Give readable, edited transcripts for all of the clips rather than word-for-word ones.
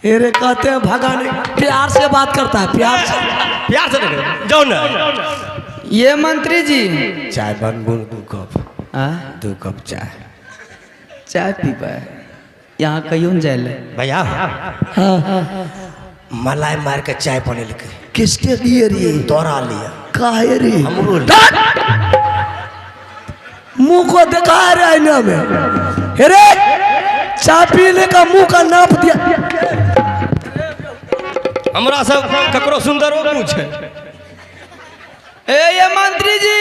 अरे कहते हैं भगाने, प्यार से बात करता है, प्यार से जाओ ना। ये मंत्री जी चाय बन दो कप, 2 कप चाय। चाय पीबा यहाँ कहियो न जाए भैया मलाई मार के चाय बने लिखे। किसके लिए रे? तोरा लिया। काहे रे? हमरो मुंह को दिखा रहा है ना में। अरे चाय पीने का मुंह का नाप दिया। हमरा सब ककरो सुंदर मुंह छे। ए ये मंत्री जी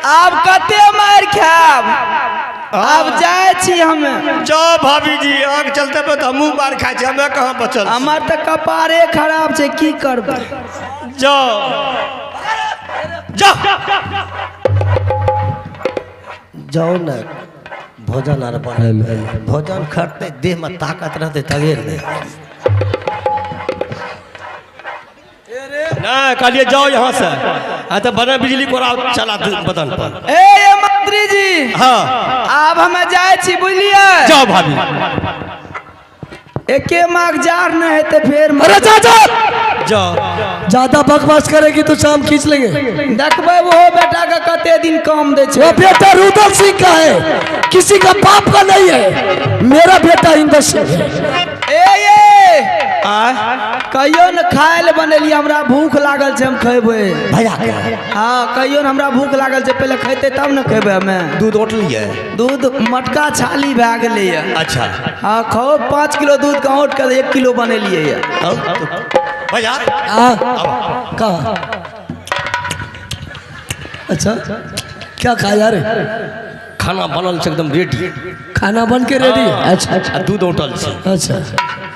आप कते मार खाब? आप जाए छी हमें। जाओ भाभी जी, आग चलते पे तो मुंह मार खाए छे, हमें कहाँ बचल। हमार तो कपारे खराब छे, की करब? जाओ जाओ जाओ ना। भोजन आर बनल, भोजन खरते देह में ताकत रहते तबे ने। ना कहलिए जाओ यहाँ से, तो बना बिजली को चला बदन पर। ए ये मंत्री जी हाँ आप हमें जाए छी बुझलिए। जाओ भाभी। एके माग जार न है तो फिर अरे चाचा जाओ। ज्यादा बकवास करेगी तो शाम खींच लेंगे। देखबे वो बेटा का कते दिन काम दे छे। वो बेटा रुद्र सिंह का है, किसी का बाप का नहीं है। मेरा बेटा इंदर सिंह है। ए कहियो न खाए ले बनेलिए, हमरा भूख लागल छे, हम खेबे। भैया के हाँ कहियो न हमरा भूख लागल छे, पहले खैते तब न खेबे हमें। दूध ओट लिए? दूध मटका छाली भए गेलै है। अच्छा हाँ खाओ 5 किलो दूध का ओट कर 1 किलो बनेलिए है। भैया कहाँ? अच्छा क्या खाया रे? खाना बनल छे एकदम रेडी। खाना बन के रेडी? अच्छा अच्छा। दूध उठल छे। अच्छा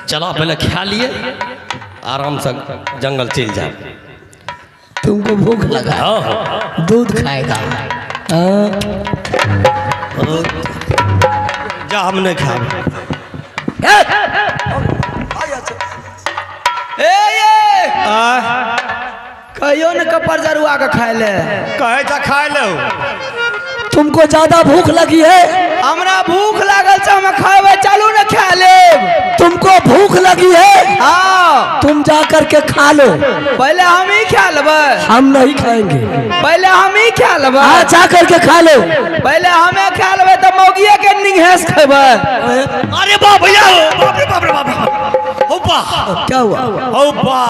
चलो पहले खा लिए, आराम से जंगल चल जाए। तुमको भूख लगा, दूध खाएगा। जा हम नहीं खा। कहियो न कपर जरुआ के खाए ले। कहे जा खाए ले। तुमको ज्यादा भूख लगी है? हमरा भूख लागल छे, हम खावे, चलू न खा ले। तुमको भूख लगी है? हाँ तुम जा करके खा लो। पहले हम ही खा लेबे। हम नहीं खाएंगे। पहले हम ही खा लेबे। हाँ जा करके खा लो। पहले हमें खा लेबे तो मौगिया के निघेस खेबे। अरे बाप भैया, बाप रे बाप रे बाप। ओ बा क्या हुआ? ओ बा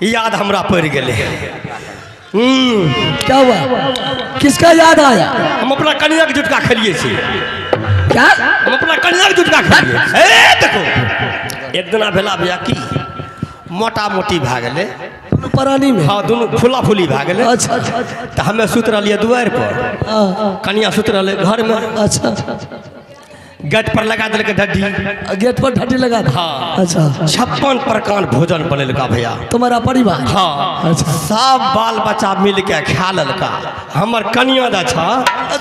याद हमरा पड़ गेले। क्या हुआ? किसका याद आया? हम अपना कन्या के जुटका खेलिए छी। क्या? हम अपना कन्या के जुटका खेलिए। ए देखो एक दिना भेला भैया की मोटा मोटी भए गेले परानी में। हाँ दोनों फुला फुली भए गेले। अच्छा अच्छा। तो हमें सुत रहिए दुआर पर, कन्या सुत रहे घर में। अच्छा गेट पर लगा दिल ढड्डी। गेट पर ढड्डी लगा दे। हाँ अच्छा 56 प्रकार भोजन बनेलका भैया। तुम्हारा परिवार? हाँ अच्छा। सब बाल बच्चा मिल के खा ललका। हमर कनिया दा छा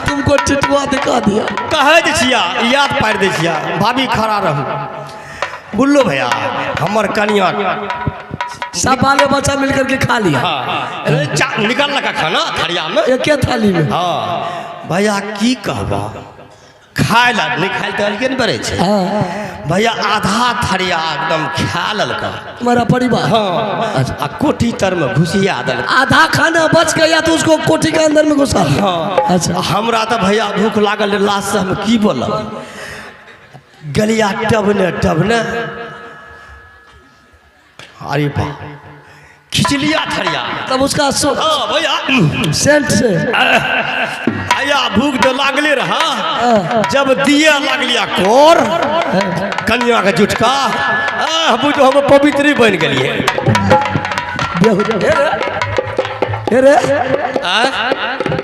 तुमको चितुआ दिखा दिया। कहे दे छिया, याद पार दे छिया। भाभी खड़ा रहू। बुल्लो भैया हमर कनिया सब बाल बच्चा मिलकर के खा लिया। हाँ निकल लगा खाना थरिया में, एक थाली में। हाँ भैया की कहबा, खाए ला नहीं खाए तो अलगे नहीं पड़े छे। भैया आधा थरिया एकदम खा ललका तुम्हारा परिवार? हाँ अच्छा। कोठी तर में घुसिया दल। आधा खाना बच गया तो उसको कोठी के अंदर में घुसा। हाँ अच्छा। हमरा तो भैया भूख लागल लास्ट से हम की बोलब, गलिया टबने टबने अरे बा खिचलिया थरिया तब उसका हाँ भैया सेंट से भैया भूख तो लागले रहा। जब दिया लागलिया कोर कन्या के जुटका बुझो हम पवित्र बन गलिए।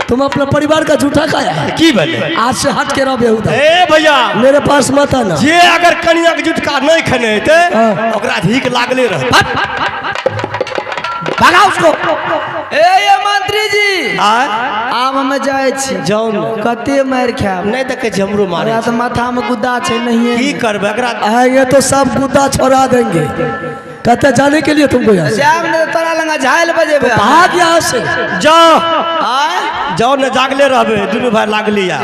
तुम अपना परिवार का झूठा खाया है? की बने आज से हट के रहो बेहुदा। ए भैया मेरे पास मत आना। जे अगर कन्या के जुटका नहीं खने ओकरा धिक लागले रह। भगा उसको। ए ये मंत्री जी आब हम जाए छी। जाओ न कते मार खाब? नहीं देखे झमरू मारे तो माथा में गुद्दा छे नहीं की करबे एकरा। आएंगे तो सब गुद्दा छोड़ा देंगे। कहते जाने के लिए तुमको यहाँ श्याम ने तोरा लंगा झाइल बजेबे। भाग यहाँ से। जाओ जाओ न जागले रहबे दुनू भाई लागली या।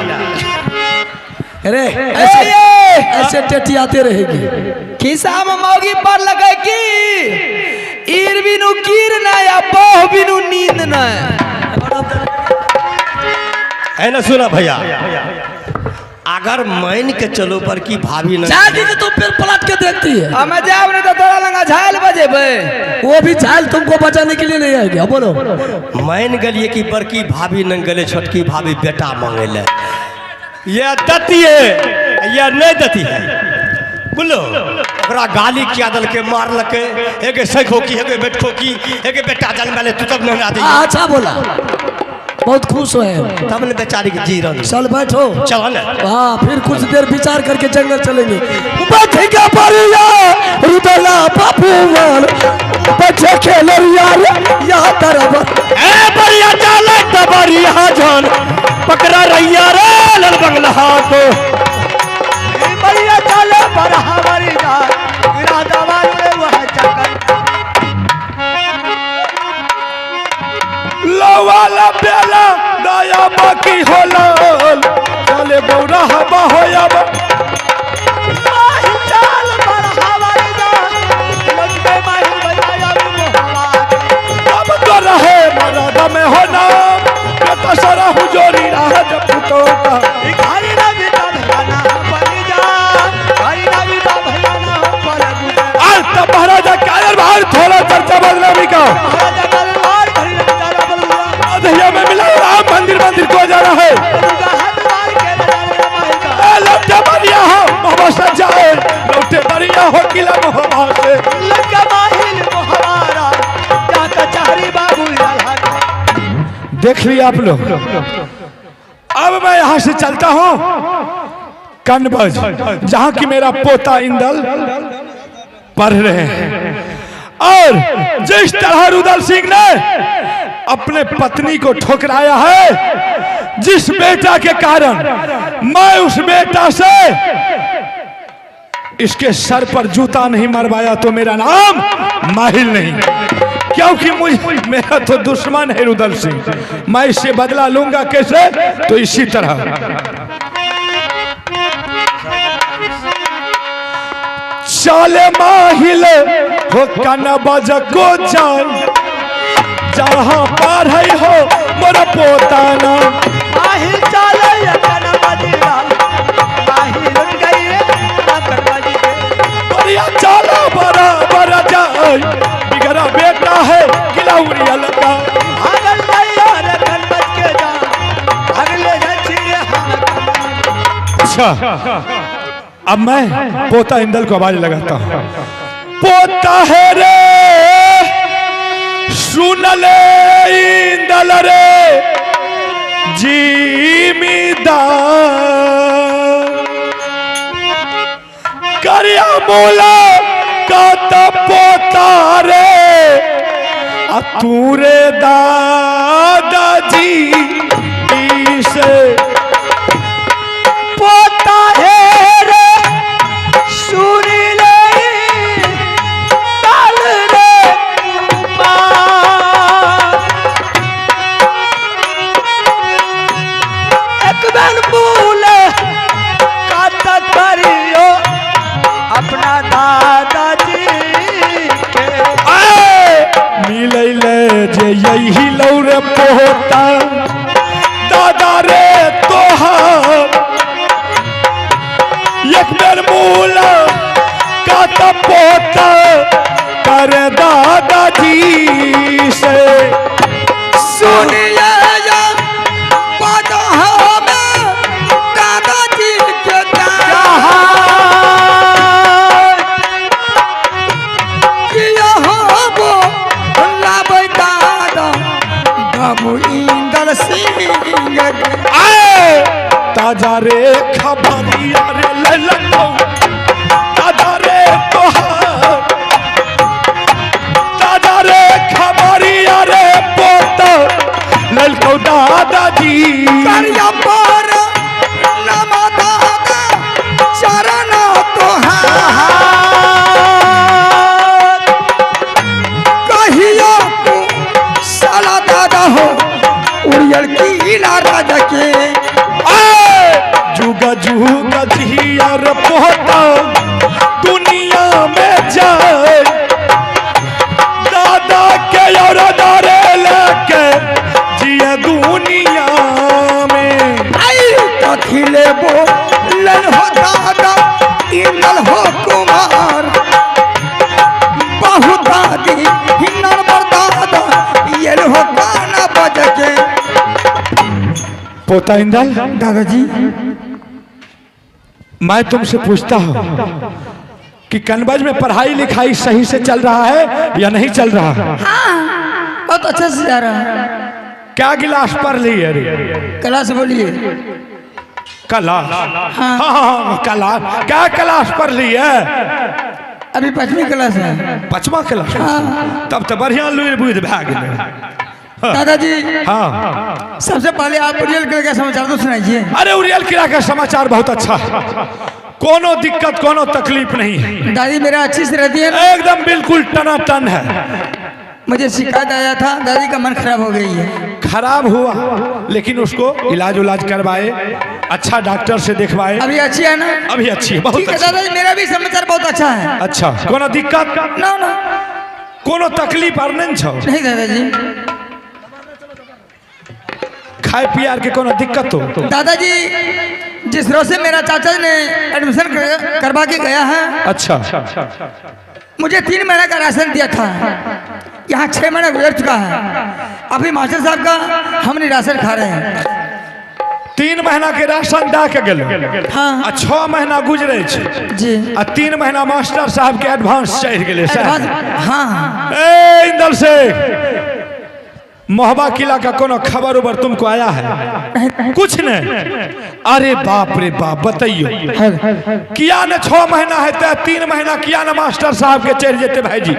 अरे ए ऐसे ये ऐसे टेटियाते रहेगी। खिसा में मौगी पर लगे की ईर बिनु कीर न या बहु बिनु नींद न। है ना सुना भैया, अगर मान के चलो पर की भाभी न जाती तो तुम फिर पलट के देखती है। हमें जाब नहीं तो तोरा लंगा झाल बजेबे। वो भी झाल तुमको बचाने के लिए नहीं आएगी। अब बोलो मान गलिए कि बड़की भाभी न गले छोटकी भाभी बेटा मांगे ले, ये दती है या नहीं दती है बोलो। ओकरा गाली किया दल के मार लके, एक सखो की एक बेटखो की एक बेटा जन्म वाले तू तब नहीं आती। अच्छा बोला, बहुत खुश हुए। तब ने बेचारी की जी रही। चल बैठो। चल हाँ फिर कुछ देर विचार करके जंगल चलेंगे। बैठेगा परिया रुदला बाबूवाल बच्चे खेल यार यहाँ तरफ ए बढ़िया चाल तबरिया जान पकड़ा रैया रे लाल बंगला को बढ़िया चले पर हमारी जान इरादा वाले वह चक्कर लवाला बेला दया बाकी होला चले गौरा हवा होया माही चाल पर हमारी जान लगे माही बजाया मोहवा। अब तो रहे मरद में होना तो सारा हुजोरी रहा जब पुतो का घरी ना बिता भयाना बनी जा घरी ना बिता भयाना पर बुझा आज तब महाराजा कायर बाहर थोड़ा चर्चा बदला भी का महाराजा तलवार घरी ना बिता बलुआ अधैया में मिला राम मंदिर मंदिर को जाना है उनका हाथ मार के नजारे माही का लौटे बढ़िया हो बाबा सजाए लौटे बढ़िया हो किला मोहबा से लगा माहिल मोहवारा जा कचहरी बाबू लाला। देख लिया आप लोग। अब मैं यहां से चलता हूं कनबज, जहां की मेरा पोता इंदल पढ़ रहे हैं। और जिस तरह रुदल सिंह ने अपने पत्नी को ठुकराया है, जिस बेटा के कारण मैं उस बेटा से इसके सर पर जूता नहीं मरवाया तो मेरा नाम माहिल नहीं, क्योंकि मेरा तो दुश्मन है रुदल सिंह। मैं इससे बदला लूंगा कैसे? तो इसी तरह चाले माहिल हो कनबज को जाए जहां पर है हो मोरा पोताना माहिल चाले या कना बजीरा माहिल उठ गई रे आकर बजी के बढ़िया चाला बड़ा बड़ा जाए बिगड़ा बेटा है गिलाउरी अलगा भागल भैया रे कनबज के जा अगले जची रे हम। अच्छा अब मैं पोता इंदल को आवाज लगाता हूं। पोता है रे सुन ले इंदल रे जिमीदार करिया मोला का पोता रे तूरे दादाजी से पोता है रे सुनी ले ताल रे एक बार बोले काता करियो अपना दादाजी के मिलैले जे यही लौरे पोता दादा रे तोहार एक बेर मूला का पोता कर दादाजी से सुनिए या पता हमें दादाजी के कहा कि यहाँ वो लाबै दादा बाबू इंदल सिंह आए ताजा रे खबरिया रे लल्लो दादा रे तोहार पोता इंदल, दादाजी मैं तुमसे पूछता हूँ कि कनबज में पढ़ाई लिखाई सही से चल रहा है या नहीं चल रहा है? बहुत अच्छा से जा रहा है। क्या गिलास पढ़ ली है? क्लास बोलिए। क्लास? हाँ, क्लास। क्या क्लास पढ़ ली है? अभी 5वीं क्लास है। 5वां क्लास? तब तो बढ़िया लुई बुझ भै गेलै। दादाजी हाँ, सबसे पहले आप उरियल किला का समाचार तो सुनाइए। अरे उरियल किला का समाचार बहुत अच्छा है, कोनो दिक्कत कोनो तकलीफ नहीं है। दादी मेरा अच्छी से रहती है ना? एकदम बिल्कुल टनाटन है। मुझे शिकायत आया था, दादी का मन खराब हो गई है। खराब हुआ लेकिन उसको इलाज उलाज करवाए, अच्छा डॉक्टर से दिखवाए। अभी अच्छी है ना? अभी अच्छी है, बहुत ठीक है अच्छी। दादाजी, मेरा भी समाचार बहुत अच्छा है। अच्छा, कोनो दिक्कत ना ना कोनो तकलीफ और नहीं छौ? नहीं दादाजी। खाए पियार के कोनो दिक्कत हो? दादाजी जिस रोज से मेरा चाचा ने एडमिशन करवा के गया है, अच्छा, मुझे 3 महीने का राशन दिया था। यहाँ 6 महीना गुजर चुका है। अभी मास्टर साहब का हमने राशन खा रहे हैं। 3 महीना के राशन दा के गेल। हाँ 6 महीना गुजरे छे जी। आ 3 महीना मास्टर साहब के एडवांस चढ़ गेले। हाँ ए इंदल से मोहबा किला का कोनो खबर उबर तुमको आया है? कुछ नहीं। अरे बाप रे बाप, बताइयो किया न 6 महीना है तो 3 महीना किया न मास्टर साहब के चढ़ जेते भाईजी?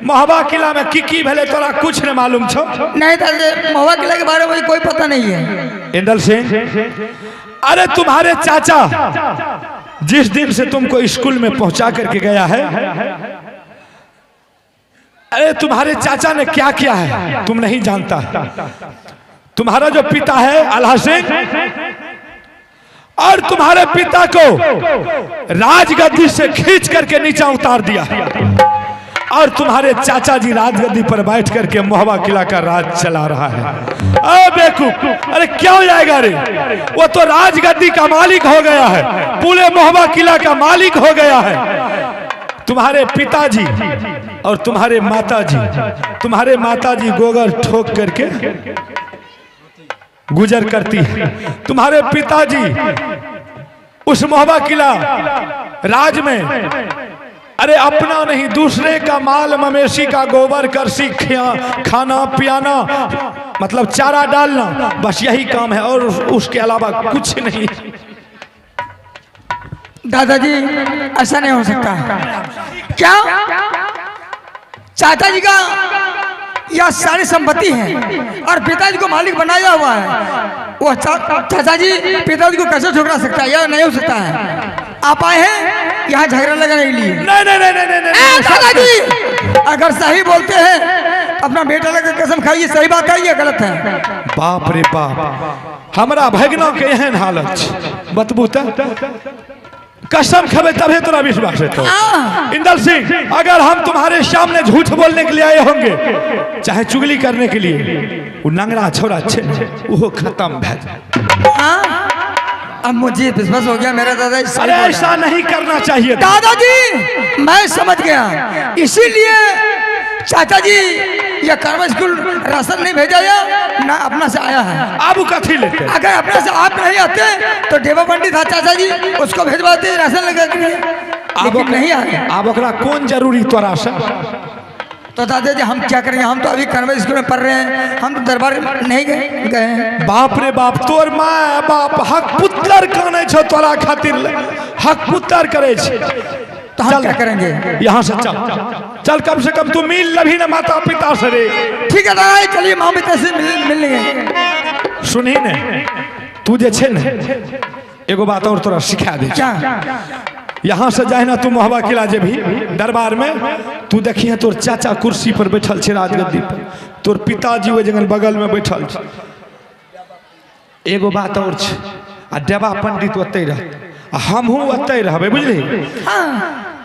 मोहबा किला में की भेले तोरा कुछ न मालूम छो? नहीं दादा, मोहबा किला के बारे में कोई पता नहीं है। इंदल सिंह, अरे तुम्हारे चाचा जिस दिन से तुमको स्कूल में पहुंचा करके गया है, अरे तुम्हारे चाचा ने क्या किया है तुम नहीं जानता। तुम्हारा जो पिता है आल्हा सिंह, और तुम्हारे पिता को राजगद्दी से खींच करके नीचे उतार दिया, और तुम्हारे चाचा जी राजगद्दी पर बैठ करके मोहबा किला का राज चला रहा है। अरे बेवकूफ, अरे क्या हो जाएगा रे? वो तो राजगद्दी का मालिक हो गया है, पूरे मोहबा किला का मालिक हो गया है। तुम्हारे पिताजी और तुम्हारे माताजी गोबर ठोक करके गुजर करती है। तुम्हारे पिताजी उस मोहबा किला राज में अरे अपना नहीं दूसरे का माल मवेशी का गोबर करसी खाना पियाना, मतलब चारा डालना, बस यही काम है और उसके अलावा कुछ नहीं। दादाजी ऐसा नहीं हो सकता। क्या चाचा जी का यह सारी संपत्ति है और पिताजी को मालिक बनाया हुआ है? वो चाचा जी पिताजी को कैसे ठुकरा सकता है? यह नहीं हो सकता है। आप आए हैं यहाँ झगड़ा लगाने के लिए? नहीं दादाजी अगर सही बोलते हैं अपना बेटा लगा कसम खाइए, सही बात कहिए, गलत है। बाप रे बाप, हमारा भगना के एहन हालत बतबू कसम खबे तबे तोरा विश्वास है तो। इंदल सिंह, अगर हम तुम्हारे सामने झूठ बोलने के लिए आए होंगे, चाहे चुगली करने के लिए, वो नंगरा छोरा अच्छे वो खत्म है। अब मुझे विश्वास हो गया मेरा दादा। अरे ऐसा नहीं करना चाहिए दादाजी, मैं समझ गया, इसीलिए चाचा जी या कर्म स्कूल राशन नहीं भेजा या ना अपना से आया है। आप कथी लेते? अगर अपने से आप नहीं आते तो देवा पंडित था चाचा जी, उसको भेजवाते राशन लगा के, लेकिन नहीं आए। अब ओकरा कौन जरूरी तो राशन? तो दादाजी हम क्या करेंगे? हम तो अभी कर्म स्कूल में पढ़ रहे हैं, हम तो दरबार नहीं गए हैं। बाप रे बाप, तोर माँ बाप हक पुत्र काने छो तोरा खातिर, हक पुत्र करे छे, तो हम क्या करेंगे? यहाँ से चल चल, कम से कम तू मिल लभी ना माता पिता से रे। ठीक है दादा, चलिए माँ पिता से मिल लेंगे। सुनी ने, तू जे छे ने एगो बात और तोरा सिखा दे। क्या? यहाँ से जाए ना तू मोहबा किला जे भी दरबार में, तू देखिए तोर चाचा कुर्सी पर बैठल छे राजगद्दी पर, तोर पिताजी वो जगह बगल में बैठल छे। एगो बात और छे, आ देवा पंडित ओते रह, हमहू ओते रहबे, बुझली?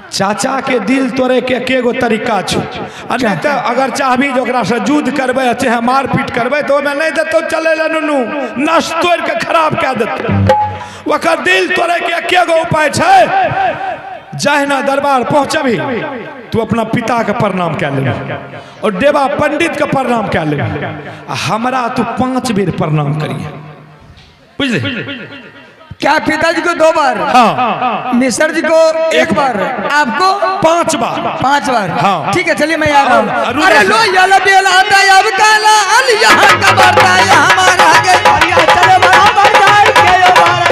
चाचा के दिल तोड़े के एकेगो तरीका छो। नहीं तो अगर चाहबी जो ओकरा से युद्ध करबे चाहे मारपीट करबे तो ओमे नहीं देतो चले ले नुनू, नस तोड़ के खराब कह देते। ओकर दिल तोड़े के एकेगो उपाय छे, जहना दरबार पहुंचबी तू अपना पिता के प्रणाम कह ले और देवा पंडित के प्रणाम कह ले, हमरा तू 5 बेर प्रणाम करिए। बुझले? क्या पिताजी को 2 बार, हाँ मिश्र जी को 1 बार, आपको 5 बार। 5 बार? हाँ। ठीक है, चलिए मैं आ रहा हूँ। अरुण अरे ऐसे- लो याला बेला आता अब काला अल यहाँ का बरता है हमारा आगे चले बराबर जाए के हमारा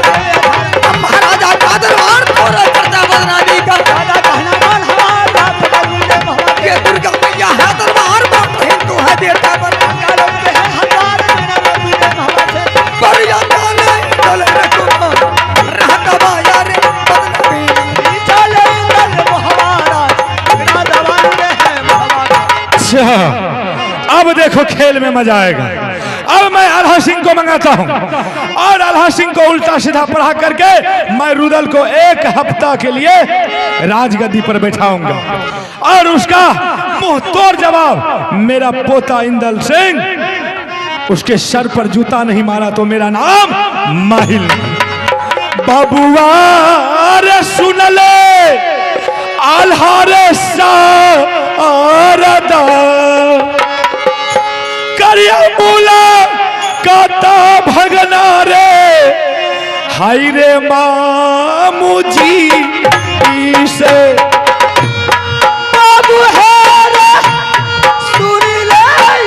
महाराजा का दरबार पूरा करता बदनामी का दादा कहना मान हमारा ये दुर्गा मैया है दरबार पर हिंदू है बेटा पर बढ़िया गाने चले रखो रहता बा यार बदनामी चले दल हमारा ना दबान है हमारा। अच्छा अब देखो खेल में मजा आएगा। अब मैं आल्हा सिंह को मंगाता हूं और आल्हा सिंह को उल्टा सीधा पढ़ा करके मैं रुदल को 1 हफ्ता के लिए राजगद्दी पर बैठाऊंगा और उसका मुंह तोड़ जवाब मेरा पोता इंदल सिंह उसके सर पर जूता नहीं मारा तो मेरा नाम माहिल। बाबुआ रे सुन ले आल्हा रे सारदा करिया मूला काता भगना रे हाय रे मामू जी से बाबू है रे सुन ले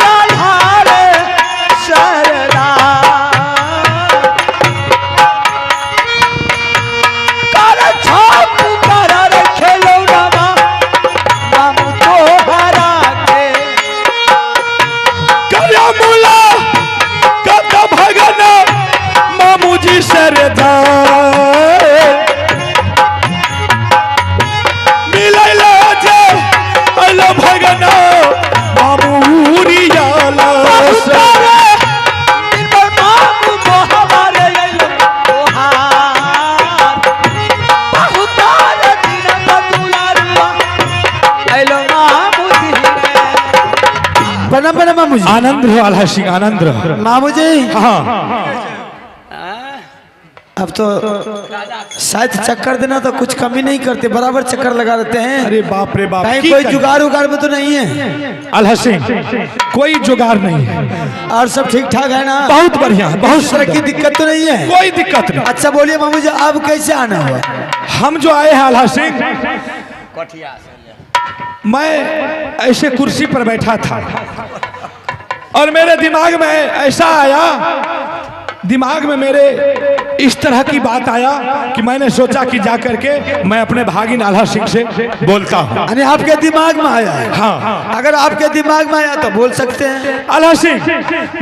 आल्हा रे शरदा कर छाप कर खेलो रामा मामू तो हरा के करिया मूला काता भगना मामू जी सरदा मिलैला जे अलो भगना मामू रियाला मामू जी आनंद रहो आल्हा सिंह आनंद रहो। मामू जी हाँ अब तो शायद चक्कर देना तो कुछ कमी नहीं करते, बराबर चक्कर लगा देते हैं। अरे बाप रे बाप कहीं की कोई करें? जुगाड़ उगाड़ में तो नहीं है? आल्हा सिंह कोई जुगाड़ नहीं है, और सब ठीक ठाक है ना? बहुत बढ़िया है, बहुत इस तरह की सुंदर। दिक्कत तो नहीं है? कोई दिक्कत नहीं। अच्छा बोलिए मामू जी अब कैसे आना हुआ? हम जो आए हैं आल्हा सिंह मैं ऐसे कुर्सी पर बैठा था और मेरे दिमाग में ऐसा आया, दिमाग में मेरे इस तरह की बात आया कि मैंने सोचा कि जाकर के मैं अपने भागिन आल्हा सिंह से बोलता हूँ। यानी आपके दिमाग में आया है? हाँ अगर आपके दिमाग में आया तो बोल सकते हैं। आल्हा सिंह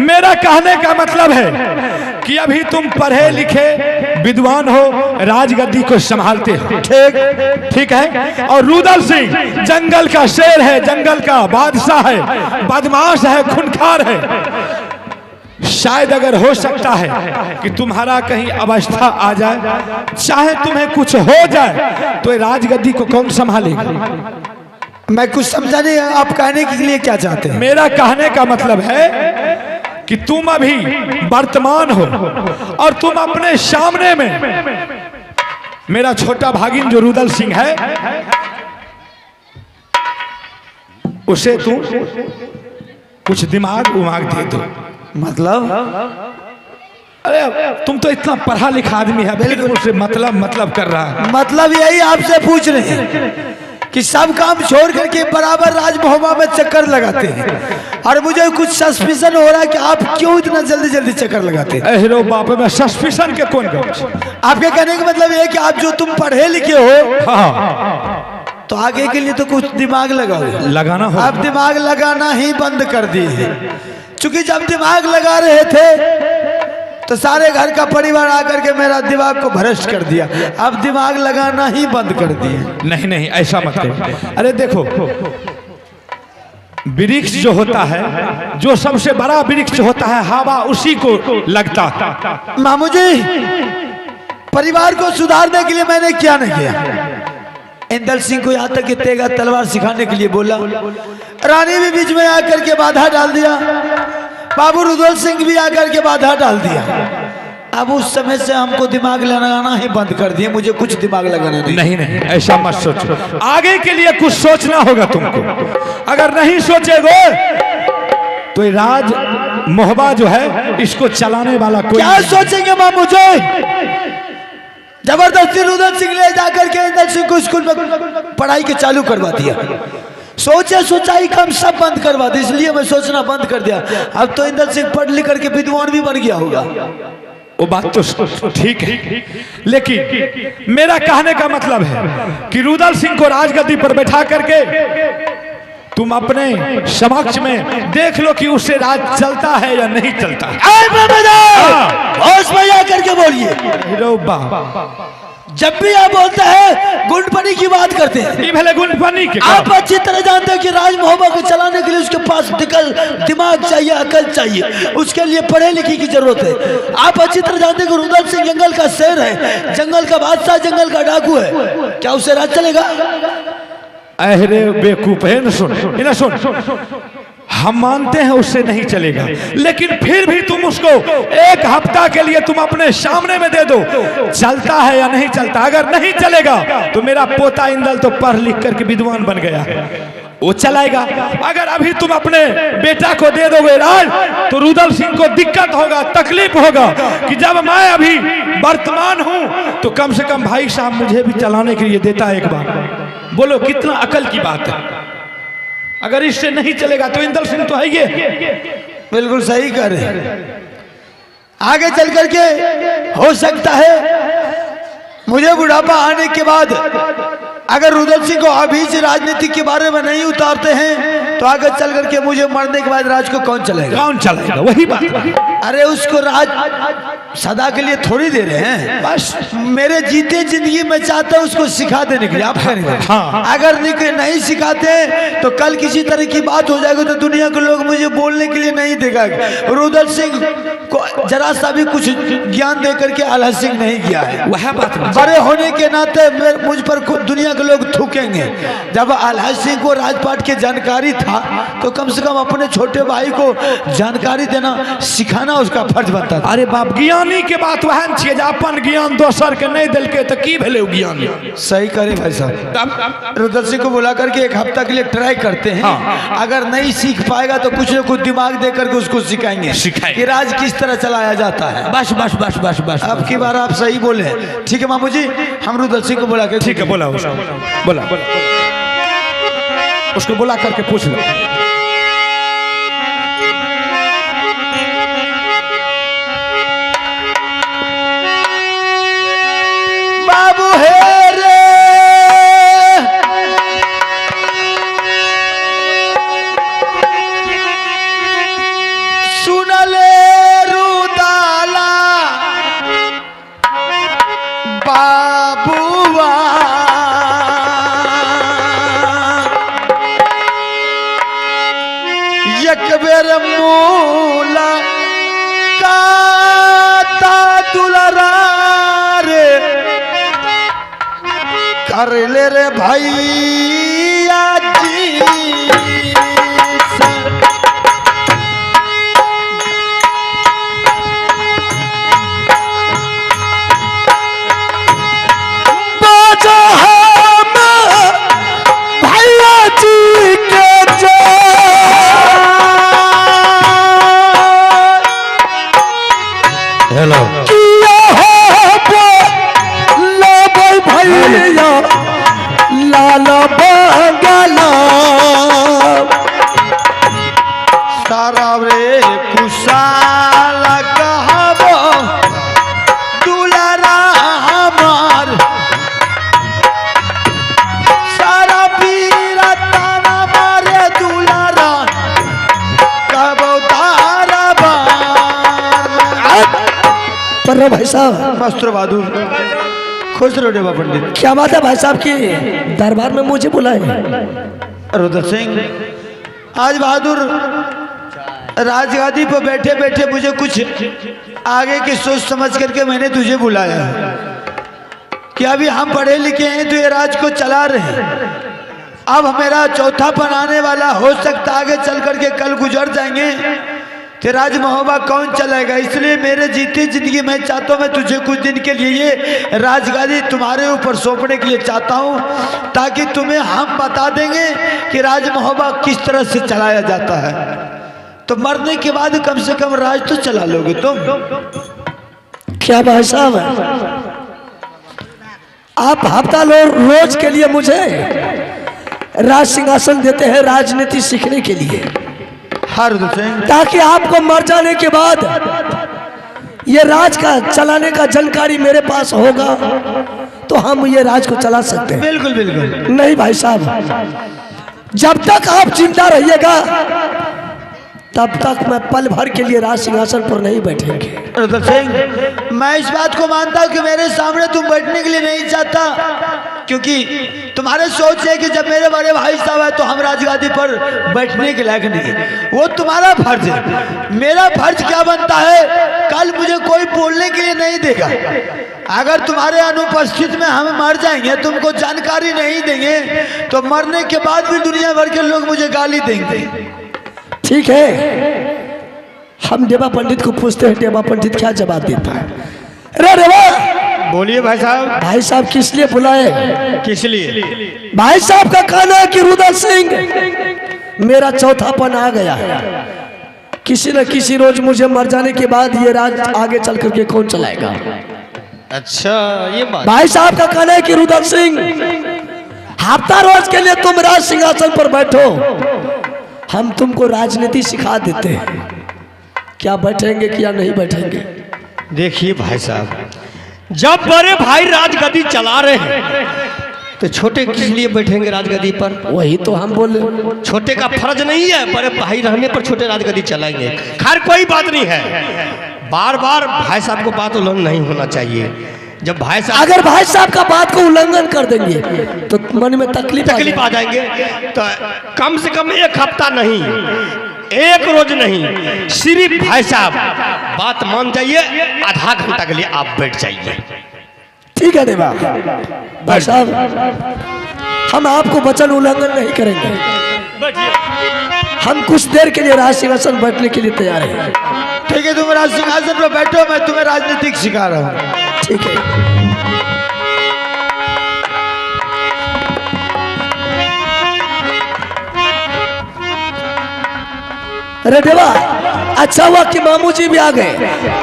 मेरा कहने का मतलब है कि अभी तुम पढ़े लिखे विद्वान हो, राजगद्दी को संभालते हो, ठीक है। और रुदल सिंह जंगल का शेर है, जंगल का बादशाह है, बदमाश है, खूंखार है। शायद अगर हो सकता है कि तुम्हारा कहीं अवस्था आ जाए, चाहे तुम्हें कुछ हो जाए, तो ये राजगद्दी को कौन संभालेगा? मैं कुछ समझा नहीं, आप कहने के लिए क्या चाहते हैं? मेरा कहने का मतलब है कि तुम अभी वर्तमान हो और तुम अपने सामने में मेरा छोटा भागिन जो रुदल सिंह है उसे तुम कुछ दिमाग उमाग दे दो। मतलब अरे तुम तो इतना पढ़ा लिखा आदमी है, बिल्कुल उसे मतलब कर रहा है। मतलब यही आपसे पूछ रहे हैं कि सब काम छोड़ करके बराबर राजमहल में चक्कर लगाते हैं, और मुझे कुछ सस्पिशन हो रहा है कि आप क्यों इतना जल्दी जल्दी चक्कर लगाते हैं? अरे बाप रे, सस्पिशन के कौन गप? आपके कहने का मतलब ये है कि आप जो तुम पढ़े लिखे हो हाँ तो आगे के लिए तो कुछ दिमाग लगाओ, लगाना हो। आप दिमाग लगाना ही बंद कर दिए, क्योंकि जब दिमाग लगा रहे थे तो सारे घर का परिवार आकर के मेरा दिमाग को भ्रष्ट कर दिया, अब दिमाग लगाना ही बंद कर दिए। नहीं नहीं ऐसा मत करो। अरे देखो वृक्ष जो होता है, जो सबसे बड़ा वृक्ष होता है, हवा उसी को लगता है। मामू जी परिवार को सुधारने के लिए मैंने क्या नहीं किया? इंदल सिंह को यहाँ तक कि तेगा तलवार सिखाने के लिए बोला, रानी भी बीच में आकर के बाधा डाल दिया, बाबू रुदल सिंह भी आकर के बाधा डाल दिया। अब उस समय से हमको दिमाग लगाना ही बंद कर दिए, मुझे कुछ दिमाग लगाना नहीं। नहीं ऐसा मत सोचो, आगे के लिए कुछ सोचना होगा तुमको। अगर नहीं सोचेगो तो ये राज मोहबा जो है इसको चलाने वाला कोई क्या सोचेंगे मां मुझे? जबरदस्ती रुदन सिंह ले जाकर के इंदल सिंह को स्कूल में पढ़ाई के चालू करवा दिया। सोचे सोचाई कम सब बंद करवा दी, इसलिए मैं सोचना बंद कर दिया। अब तो इंदल सिंह पढ़ लिख करके विद्वान भी बन गया होगा। वो बात तो ठीक है, लेकिन मेरा कहने का मतलब है कि रुदल सिंह को राजगद्दी पर बैठा करके तुम अपने समक्ष में देख लो कि उससे राज चलता है या नहीं चलता है। होश में आकर के बोलिए। जब भी आप बोलते हैं गुंडपनी की बात करते हैं, भले गुंडपनी के आप अच्छी तरह जानते हैं कि राज मोहब्बत को चलाने के लिए उसके पास दिमाग चाहिए, अकल चाहिए, उसके लिए पढ़े लिखे की जरूरत है। आप अच्छी तरह जानते हैं कि रुदल सिंह जंगल का शेर है, जंगल का बादशाह, जंगल का डाकू है। क्या उससे राज चलेगा? अरे बेवकूफ है, सुन, हम मानते हैं उससे नहीं चलेगा, लेकिन फिर भी तुम उसको एक हफ्ता के लिए तुम अपने सामने में दे दो, चलता है या नहीं चलता। अगर नहीं चलेगा तो मेरा पोता इंदल तो पढ़ लिख करके विद्वान बन गया है, वो चलाएगा। अगर अभी तुम अपने बेटा को दे दोगे राज, तो रुदल सिंह को दिक्कत होगा, तकलीफ होगा कि जब मैं अभी वर्तमान हूं तो कम से कम भाई साहब मुझे भी चलाने के लिए देता है एक बार। बोलो कितना अकल की बात है। अगर इससे नहीं चलेगा तो इंदल सिंह तो है ये। बिल्कुल सही कह रहे हैं। आगे चल करके हो सकता है मुझे बुढ़ापा आने के बाद अगर रुदल सिंह को अभी से राजनीति के बारे में नहीं उतारते हैं तो आगे चल करके मुझे मरने के बाद राज को कौन चलाएगा? कौन चलाएगा? वही बात। अरे उसको राज सदा के लिए थोड़ी दे रहे हैं, बस मेरे जीते जिंदगी में चाहते हैं उसको सिखा देने के लिए। आप करेंगे अगर नहीं सिखाते तो कल किसी तरह की बात हो जाएगी तो दुनिया के लोग मुझे बोलने के लिए नहीं देगा। रुदल सिंह को जरा सा भी कुछ ज्ञान दे करके आल्हा सिंह नहीं किया है। वह बात बड़े होने के नाते मुझ पर दुनिया के लोग थूकेंगे। जब आल्हा सिंह को राजपाट की जानकारी था तो कम से कम अपने छोटे भाई को जानकारी देना, सिखाना उसका फर्ज बनता था। अरे बाप, ज्ञानी के बात वहन छिए, अपन ज्ञान दोसर के नहीं दिल के तो की भेले ज्ञानी। सही करे भाई साहब। रुदल सिंह को बुला करके एक हफ्ता के लिए ट्राई करते हैं। अगर नहीं सीख पाएगा तो कुछ न कुछ दिमाग दे करके उसको सिखाएंगे कि राज किस तरह चलाया जाता है। बस बस बस बस बस अब की बार आप सही बोले। ठीक है मामू जी, हम रुदल सिंह को बुला के। ठीक है, बोला बोला उसको बुला करके पूछ लो। बाबू है रे सुनले रुदाला बाबुआ एक बेर मूला काता दुलरा रे कर ले रे भैया जी से। बाजा हम भैया जी के हेलो किया हो भैया लाल बंगला सारा रे कुशाल कहबो दुलारा हमार सारा पीरा ताना मारे दुलारा कहबो तारा पर भाई साहब मास्टर बहादुर खुश रहो देवा पंडित। क्या बात है भाई साहब की दरबार में मुझे बुलाए? रुदल सिंह, आज बहादुर राजगादी पर बैठे बैठे मुझे कुछ आगे की सोच समझ करके मैंने तुझे बुलाया कि अभी हम पढ़े लिखे हैं तो ये राज को चला रहे हैं। अब मेरा चौथापन आने वाला, हो सकता आगे चल करके कल गुजर जाएंगे तो राज महोबा कौन चलाएगा। इसलिए मेरे जीते जिंदगी मैं चाहता हूँ, मैं तुझे कुछ दिन के लिए ये राजगादी तुम्हारे ऊपर सौंपने के लिए चाहता हूँ, ताकि तुम्हें हम बता देंगे कि राज महोबा किस तरह से चलाया जाता है। तो तो मरने के बाद कम से कम राज तो चला लोगे तुम। क्या भाई साहब, आप हफ्ता रोज के लिए मुझे राज सिंहासन देते हैं राजनीति सीखने के लिए, हारुदल सिंह, ताकि आपको मर जाने के बाद ये राज का चलाने का जानकारी मेरे पास होगा तो हम ये राज को चला सकते हैं। बिल्कुल बिल्कुल। नहीं भाई साहब, जब तक आप जिंदा रहिएगा तब तक मैं पल भर के लिए राज सिंहासन पर नहीं बैठेंगे। हारुदल सिंह, मैं इस बात को मानता हूँ कि मेरे सामने तुम बैठने के लिए नहीं चाहता, क्योंकि तुम्हारे सोच है कि जब मेरे बड़े भाई साहब है तो हम राजगादी पर बैठने के लायक नहीं। वो तुम्हारा फर्ज है। मेरा फर्ज क्या बनता है, कल मुझे कोई बोलने के लिए नहीं देगा। अगर तुम्हारे अनुपस्थित में हम मर जाएंगे, तुमको जानकारी नहीं देंगे, तो मरने के बाद भी दुनिया भर के लोग मुझे गाली देंगे। ठीक है, हम देवा पंडित को पूछते हैं देवा पंडित क्या जवाब देता है। अरे देवा, बोलिए भाई साहब। भाई साहब किस लिए बुलाए? किस लिए? भाई साहब का कहना है कि रुद्र सिंह मेरा चौथापन आ गया है, किसी न किसी रोज मुझे मर जाने के बाद ये राज आगे चल करके कौन चलाएगा। अच्छा, ये बात। भाई साहब का कहना है कि रुद्र सिंह हफ्ता रोज के लिए तुम राज सिंहासन पर बैठो, हम तुमको राजनीति सिखा देते हैं। क्या बैठेंगे क्या नहीं बैठेंगे? देखिए भाई साहब, जब बड़े भाई राजगद्दी चला रहे हैं तो छोटे किस लिए बैठेंगे राजगद्दी पर? वही तो हम बोले, छोटे का फर्ज नहीं है, बड़े भाई रहने पर छोटे राजगद्दी चलाएंगे। खैर कोई बात नहीं है, बार बार भाई साहब को बात उल्लंघन नहीं होना चाहिए। जब भाई साहब, अगर भाई साहब का बात को उल्लंघन कर देंगे तो मन में तकलीफ आ जाएंगे। तो कम से कम एक हफ्ता नहीं, एक रोज नहीं, सिर्फ भाई साहब बात मान जाइए, आधा घंटा के लिए आप बैठ जाइए। ठीक है देवा भाई साहब, हम आपको वचन उल्लंघन नहीं करेंगे। हम कुछ देर के लिए राज सिंहासन बैठने के लिए तैयार हैं। ठीक है, तुम राज सिंहासन पर बैठो, मैं तुम्हें राजनीतिक सिखा रहा हूँ। ठीक है। अरे देवा, अच्छा हुआ कि मामू जी भी आ गए।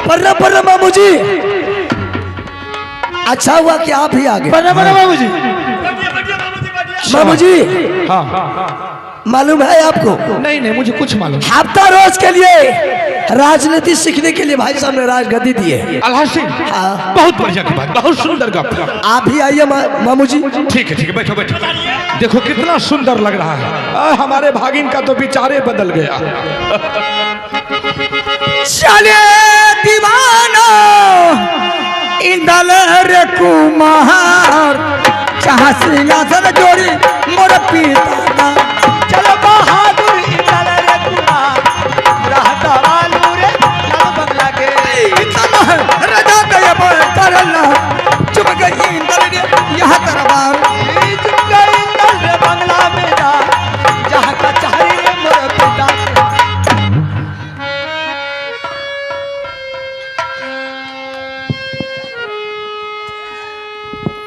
प्रणाम प्रणाम मामू जी। अच्छा हुआ कि आप ही आ गए। प्रणाम प्रणाम मामू जी। मामू जी, हाँ, मालूम है आपको? नहीं नहीं, मुझे कुछ मालूम। हफ्ता रोज के लिए राजनीति सीखने के लिए भाई साहब ने राजगद्दी दी है। अल्लाह सिंह, हाँ। बहुत बढ़िया की बात, बहुत सुंदर गप। आप भी आइए मामू जी। ठीक है, बैठो बैठो। देखो कितना सुंदर लग रहा है। हमारे भागिन का तो विचारे बदल गया। चले दीवाना इंदल रे कुमार, जहाँ सिंहासन जोड़ी मोर पिता। चलो बहादुर इंदल रे कुमार, रहता वालू रे लाल बंगला के। राजा दया करना चुप गई इंदल रे यहाँ दरबार। चुप गई इंदल रे बंगला में जा, जहाँ का चाहे रे मोर पिता।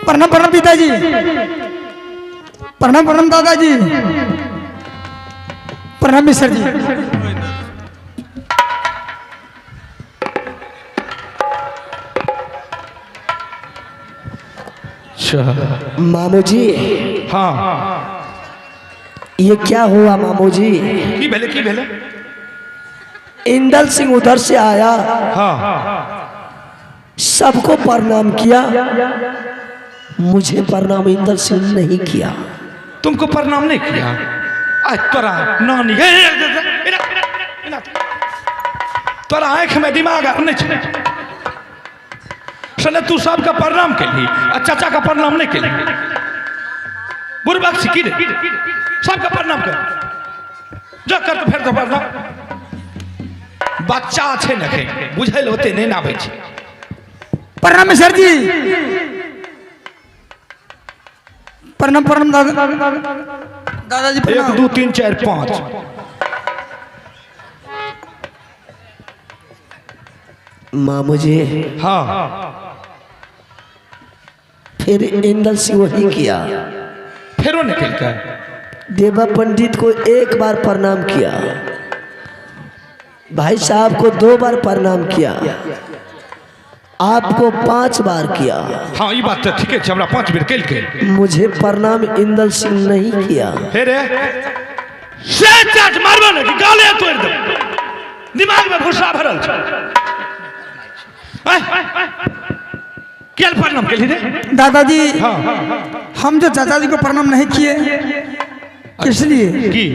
प्रणाम प्रणाम पिताजी, प्रणाम प्रणाम दादाजी, प्रणाम मिश्र जी। मामू जी, हाँ, ये क्या हुआ मामू जी? की भेले? इंदल सिंह उधर से आया, हाँ, सबको प्रणाम किया, मुझे प्रणाम इंदल सिंह नहीं किया। तुमको प्रणाम नहीं किया? तोरा नानी तोरा आंख में दिमाग नहीं सने, तू सबका प्रणाम के लिए और चाचा का प्रणाम नहीं के लिए बुरबक सिकी रे, सबका प्रणाम कर जो कर तो फिर तो प्रणाम। बच्चा अच्छे न खे बुझल होते नहीं ना बैठे। प्रणाम मिश्र जी, प्रणाम प्रणाम दादाजी। 1 2 3 4 5। मामू जी, हाँ, फिर इंदल सिंह वही किया, फिर वो निकल कर देवा पंडित को एक बार प्रणाम किया, भाई साहब को 2 बार प्रणाम किया, आपको 5 बार किया। हाँ ये बात तो ठीक है, हमरा 5 बेर कल के मुझे प्रणाम इंदल सिंह नहीं किया। रे से चाट मारबो ने कि गाले तोड़ दे, दिमाग में घुसा भरल छ। क्या प्रणाम के लिए दादाजी, हम जो चाचा जी को प्रणाम नहीं किए, इसलिए की